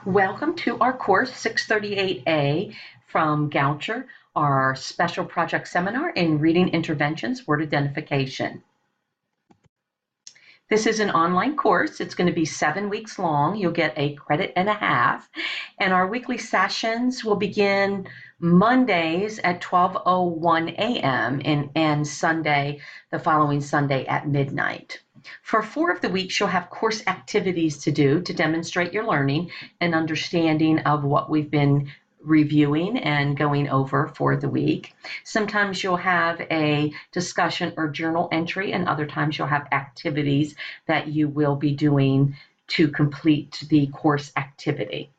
Welcome to our course 638A from Goucher, our special project seminar in reading interventions, word identification. This is an online course. It's going to be 7 weeks long. You'll get a credit and a half. And our weekly sessions will begin Mondays at 12:01 a.m. and the following Sunday at midnight. For 4 of the weeks, you'll have course activities to do to demonstrate your learning and understanding of what we've been reviewing and going over for the week. Sometimes you'll have a discussion or journal entry, and other times you'll have activities that you will be doing to complete the course activity.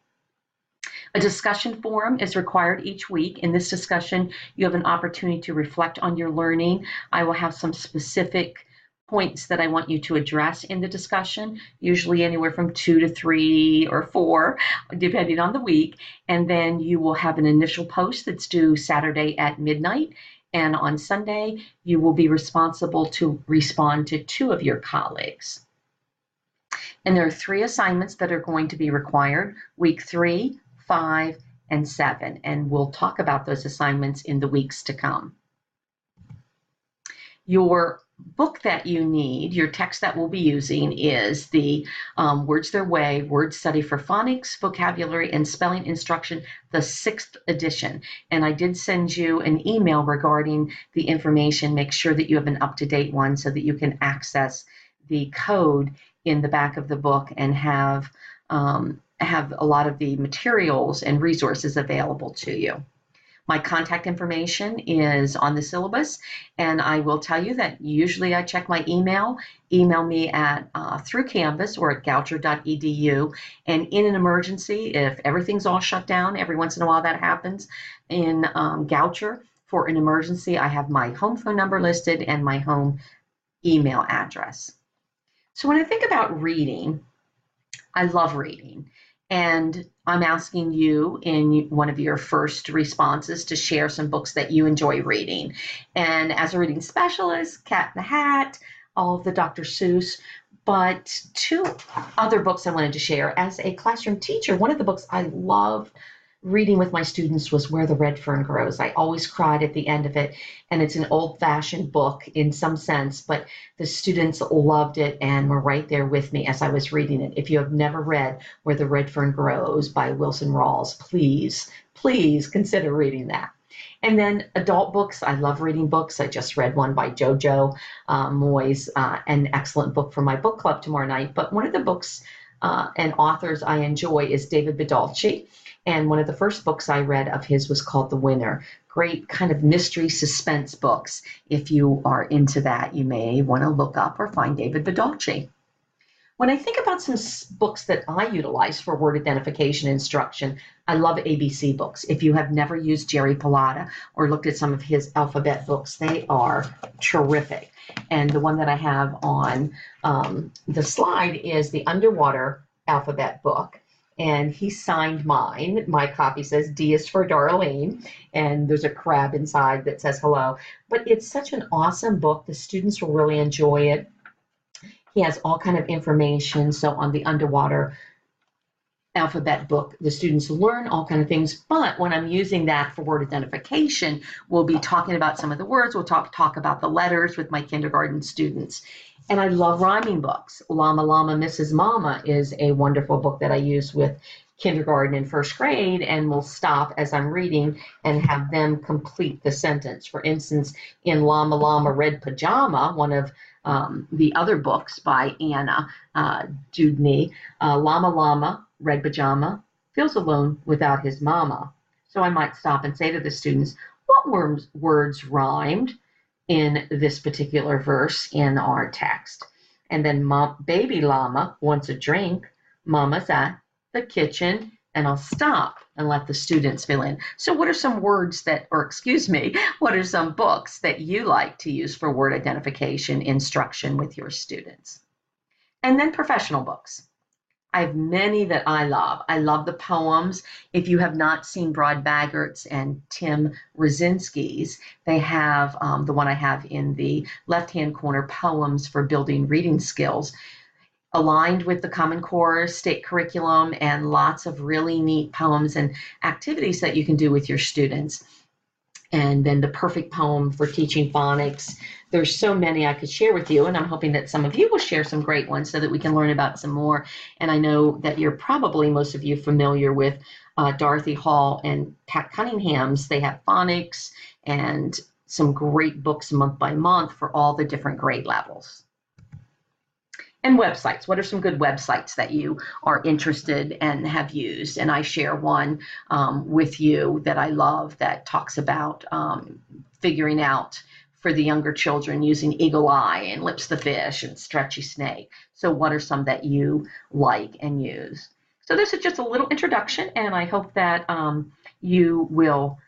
A discussion forum is required each week. In this discussion, you have an opportunity to reflect on your learning. I will have some specific points that I want you to address in the discussion, usually anywhere from 2 to 3 or 4, depending on the week. And then you will have an initial post that's due Saturday at midnight. And on Sunday, you will be responsible to respond to 2 of your colleagues. And there are 3 assignments that are going to be required, week 3, 5, and 7. And we'll talk about those assignments in the weeks to come. Your book that you need, your text that we'll be using is the Words Their Way, Word Study for Phonics, Vocabulary, and Spelling Instruction, the 6th edition. And I did send you an email regarding the information. Make sure that you have an up-to-date one so that you can access the code in the back of the book and have a lot of the materials and resources available to you. My contact information is on the syllabus, and I will tell you that usually I check my email. Email me at through Canvas or at goucher.edu. And in an emergency, if everything's all shut down, every once in a while that happens in Goucher. For an emergency, I have my home phone number listed and my home email address. So when I think about reading, I love reading. And I'm asking you in one of your first responses to share some books that you enjoy reading. And as a reading specialist, Cat in the Hat, all of the Dr. Seuss, but 2 other books I wanted to share. As a classroom teacher, one of the books I love reading with my students was Where the Red Fern Grows. I always cried at the end of it, and it's an old-fashioned book in some sense, but the students loved it and were right there with me as I was reading it. If you have never read Where the Red Fern Grows by Wilson Rawls, please consider reading that. And then adult books, I love reading books. I just read one by Jojo Moyes, an excellent book for my book club tomorrow night. But one of the books and authors I enjoy is David Bidalchi. And one of the first books I read of his was called The Winner. Great kind of mystery suspense books. If you are into that, you may want to look up or find David Bidalchi. When I think about some books that I utilize for word identification instruction, I love ABC books. If you have never used Jerry Pallotta or looked at some of his alphabet books, they are terrific. And the one that I have on the slide is the Underwater Alphabet book. And he signed mine. My copy says D is for Darlene, and there's a crab inside that says hello. But it's such an awesome book. The students will really enjoy it. He has all kind of information. So on the Underwater Alphabet book, the students learn all kind of things. But when I'm using that for word identification, we'll be talking about some of the words. We'll talk about the letters with my kindergarten students. And I love rhyming books. Llama Llama Mrs. Mama is a wonderful book that I use with kindergarten and first grade, and will stop as I'm reading and have them complete the sentence. For instance, in Llama Llama Red Pajama, one of the other books by Anna Dewdney, Llama Llama Red Pajama feels alone without his mama. So I might stop and say to the students, what words rhymed in this particular verse in our text? And then baby llama wants a drink. Mama's at the kitchen. And I'll stop and let the students fill in. So what are some words what are some books that you like to use for word identification instruction with your students? And then professional books. I have many that I love. I love the poems. If you have not seen Broad Baggert's and Tim Rosinski's, they have the one I have in the left-hand corner, Poems for Building Reading Skills. aligned with the Common Core state curriculum, and lots of really neat poems and activities that you can do with your students. And then the perfect poem for teaching phonics. There's so many I could share with you, and I'm hoping that some of you will share some great ones so that we can learn about some more. And I know that you're probably, most of you, familiar with Dorothy Hall and Pat Cunningham's. They have phonics and some great books month by month for all the different grade levels. And websites. What are some good websites that you are interested and have used? And I share one with you that I love that talks about figuring out for the younger children using Eagle Eye and Lips the Fish and Stretchy Snake. So what are some that you like and use? So this is just a little introduction, and I hope that you will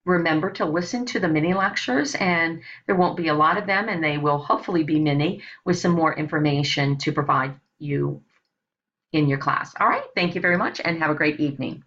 remember to listen to the mini lectures, and there won't be a lot of them, and they will hopefully be mini with some more information to provide you in your class. All right, thank you very much and have a great evening.